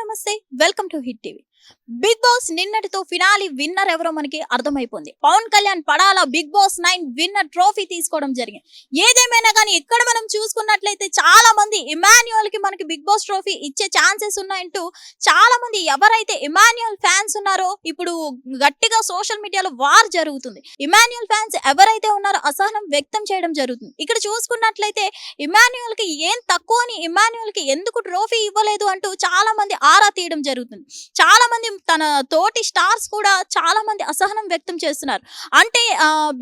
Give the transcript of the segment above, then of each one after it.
నమస్తే, welcome to Hit TV. Bigg Boss నిన్నటితో finale winner ఎవరో మనకి అర్థమైపోయింది. Pawan Kalyan Padala Bigg Boss 9 winner trophy తీసుకోవడం జరిగింది. ఏదేమైనా కానీ ఇక్కడ మనం చూసుకున్నట్లయితే చాలా మంది ఇమాన్యుయల్ కి మనకి బిగ్ బాస్ ట్రోఫీ ఇచ్చే ఛాన్సెస్ ఉన్నాయంటూ చాలా మంది ఎవరైతే ఇమాన్యుయల్ ఫ్యాన్స్ ఉన్నారో ఇప్పుడు గట్టిగా సోషల్ మీడియాలో వార్ జరుగుతుంది. ఇమాన్యుయల్ ఫ్యాన్స్ ఎవరైతే ఉన్నారో అసహనం వ్యక్తం చేయడం జరుగుతుంది. ఇక్కడ చూసుకున్నట్లయితే ఇమాన్యుయల్ కి ఏం తక్కువ అని, ఇమాన్యుయల్ కి ఎందుకు ట్రోఫీ ఇవ్వలేదు అంటూ చాలా మంది ఆరా తీయడం జరుగుతుంది. చాలా మంది తన తోటి స్టార్స్ కూడా చాలా మంది అసహనం వ్యక్తం చేస్తున్నారు. అంటే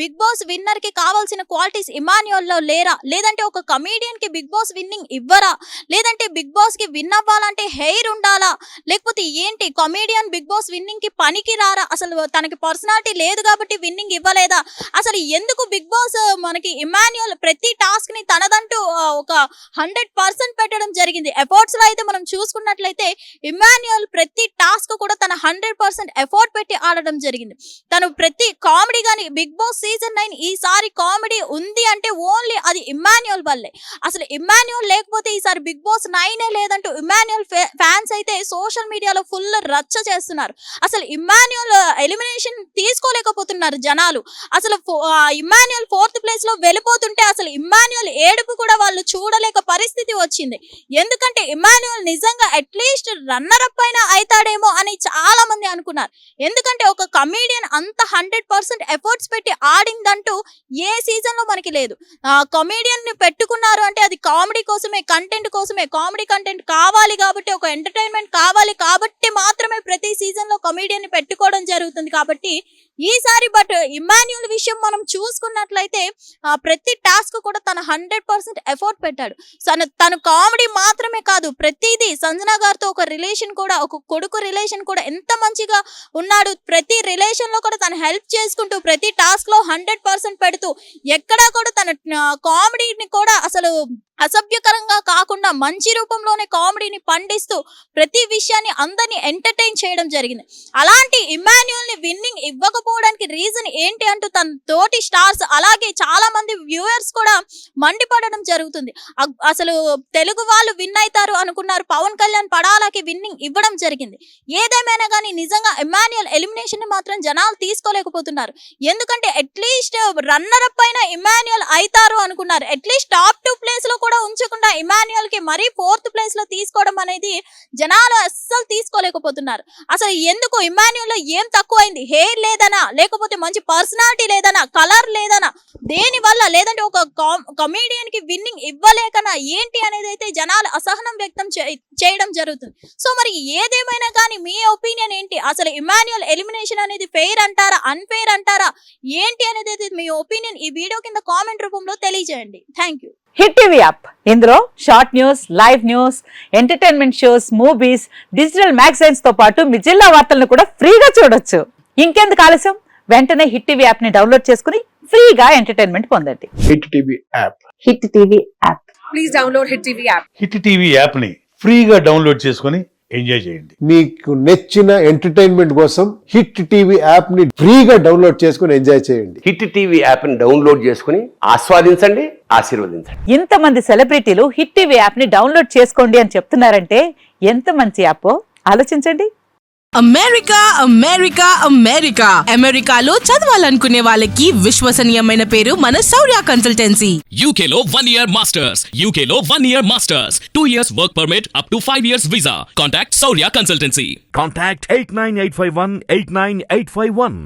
బిగ్ బాస్ విన్నర్ కి కావాల్సిన క్వాలిటీస్ ఇమాన్యుయల్ లో లేరా, లేదంటే ఒక కమీడియన్ కి బిగ్ బాస్ విన్నింగ్ ఇవ్వరా, లేదంటే బిగ్ బాస్ కి విన్ అవ్వాలంటే హెయిర్ ఉండాలా, లేకపోతే ఏంటి కమీడియన్ బిగ్ బాస్ విన్నింగ్ కి పనికి రారా, అసలు తనకి పర్సనాలిటీ లేదు కాబట్టి విన్నింగ్ ఇవ్వలేదా, అసలు ఎందుకు బిగ్ బాస్ మనకి ఇమాన్యుయల్ ప్రతి టాస్క్ ని తనదంటూ ఒక 100% పెట్టడం జరిగింది. ఎఫర్ట్స్ లో అయితే మనం చూసుకున్నట్లయితే ఇమాన్యుయల్ ప్రతి టాస్క్ కూడా తన 100% ఎఫర్ట్ పెట్టి ఆడడం జరిగింది. తను ప్రతి కామెడీ గానీ బిగ్ బాస్ సీజన్ 9 ఈసారి కామెడీ ఉంది అంటే ఓన్లీ అది ఇమాన్యుయల్ వల్లే. అసలు ఇమాన్యుయల్ లేకపోతే ఈసారి బిగ్ బాస్ 9 లేదంటూ ఇమాన్యుయల్ ఫ్యాన్స్ అయితే సోషల్ మీడియాలో ఫుల్ రచ్చ చేస్తున్నారు. అసలు ఇమాన్యుయల్ ఎలిమినేషన్ తీసుకోలేకపోతున్నారు జనాలు. అసలు ఇమాన్యుయల్ 4th ప్లేస్ లో వెళ్ళిపోతుంటే అసలు ఇమాన్యుయల్ ఏడుపు కూడా వాళ్ళు చూడలేక పరిస్థితి వచ్చింది. ఎందుకంటే ఇమాన్యుయల్ నిజంగా అట్లీస్ట్ రన్నర్ అప్ అయినా అవుతాడేమో అని చాలా మంది అనుకున్నారు. ఎందుకంటే ఒక కమీడియన్ అంత 100% ఎఫర్ట్స్ పెట్టి ఆడిందంటూ ఏ సీజన్ లో మనకి లేదు. కమీడియన్ ని పెట్టుకున్నారు అంటే అది కామెడీ కోసమే, కంటెంట్ కోసమే. కామెడీ కంటెంట్ కావాలి కాబట్టి, ఒక ఎంటర్టైన్మెంట్ కావాలి కాబట్టి మాత్రమే ప్రతి సీజన్ లో కమీడియన్ ని పెట్టుకోవడం జరుగుతుంది. కాబట్టి ఈసారి బట్ ఇమాన్యుయల్ విషయం మనం చూసుకున్నట్లయితే ప్రతి టాస్క్ కూడా తన 100% ఎఫర్ట్ పెట్టాడు. తను కామెడీ మాత్రమే కాదు, ప్రతిదీ సంజన గారితో ఒక రిలేషన్ కూడా, ఒక కొడుకు రిలేషన్ కూడా ఎంత మంచిగా ఉన్నాడు. ప్రతి రిలేషన్ లో కూడా తను హెల్ప్ చేసుకుంటూ ప్రతి టాస్క్ లో 100% పెడుతూ ఎక్కడా కూడా తన కామెడీని కూడా అసలు అసభ్యకరంగా కాకుండా మంచి రూపంలోనే కామెడీని పండిస్తూ ప్రతి విషయాన్ని అందరినీ ఎంటర్టైన్ చేయడం జరిగింది. అలాంటి ఇమాన్యుయల్ ని విన్నింగ్ ఇవ్వకపోవడానికి రీజన్ ఏంటి అంటూ తన తోటి స్టార్స్ అలాగే చాలా మంది వ్యూవర్స్ కూడా మండిపడడం జరుగుతుంది. అసలు తెలుగు వాళ్ళు విన్ అవుతారు అనుకున్నారు, పవన్ కళ్యాణ్ పడాలకి విన్నింగ్ ఇవ్వడం జరిగింది. ఏదేమైనా కానీ నిజంగా ఇమాన్యుయల్ ఎలిమినేషన్ ని మాత్రం జనాలు తీసుకోలేకపోతున్నారు. ఎందుకంటే అట్లీస్ట్ రన్నర్ అప్ అయినా ఇమాన్యుయల్ అవుతారు అనుకున్నారు. అట్లీస్ట్ టాప్ 2 ప్లేస్ లో కూడా ఉంచకుండా ఇమాన్యుయల్ కి మరీ 4th ప్లేస్ లో తీసుకోవడం అనేది జనాలు అస్సలు తీసుకోలేకపోతున్నారు. అసలు ఎందుకు ఇమాన్యుయల్ లో ఏం తక్కువైంది? హెయిర్ లేదనా, లేకపోతే మంచి పర్సనాలిటీ లేదనా, కలర్ లేదనా, దేని వల్ల, లేదంటే ఒక కమీడియన్ కి విన్నింగ్ ఇవ్వలేకనా, ఏంటి అనేది అయితే జనాలు అసహనం వ్యక్తం చేయడం జరుగుతుంది. సో మరి ఏదేమైనా కానీ మీ ఒపీనియన్ ఏంటి? అసలు ఇమాన్యుయల్ ఎలిమినేషన్ అనేది ఫెయిర్ అంటారా, అన్ఫెయిర్ అంటారా, ఏంటి అనేది మీ ఒపీనియన్ ఈ వీడియో కింద కామెంట్ రూపంలో తెలియజేయండి. Thank you. Hit TV app, ఇందులో short news, live news, entertainment shows, movies, digital magazines తో పాటు మీ జిల్లా వార్తలను కూడా ఫ్రీగా చూడొచ్చు. ఇంకెందుకు ఆలస్యం, వెంటనే హిట్ టీవీ యాప్ ని డౌన్లోడ్ చేసుకుని ఫ్రీగా ఎంటర్టైన్మెంట్ పొందండి. Hit TV app. Hit TV app. Please download hit TV app. Hit TV app ని ఫ్రీగా డౌన్లోడ్ చేసుకుని ఎంజాయ్ చేయండి. మీకు నచ్చిన ఎంటర్టైన్మెంట్ కోసం హిట్ టీవీ యాప్ ని ఫ్రీగా డౌన్లోడ్ చేసుకుని ఎంజాయ్ చేయండి. హిట్ టీవీ యాప్ ని డౌన్లోడ్ చేసుకుని ఆస్వాదించండి, ఆశీర్వదించండి. ఇంతమంది సెలబ్రిటీలు హిట్ టీవీ యాప్ ని డౌన్లోడ్ చేసుకోండి అని చెప్తున్నారంటే ఎంత మంచి యాప్ ఆలోచించండి. అమెరికా అమెరికా అమెరికా అమెరికాలో చదవాలనుకునే వాళ్ళకి విశ్వసనీయమైన పేరు మన శౌర్య కన్సల్టెన్సీ. UK లో 1 year masters, UK లో 1 year masters, 2 years work permit up to 5 years visa. Contact Saurya Consultancy. Contact 89851 89851.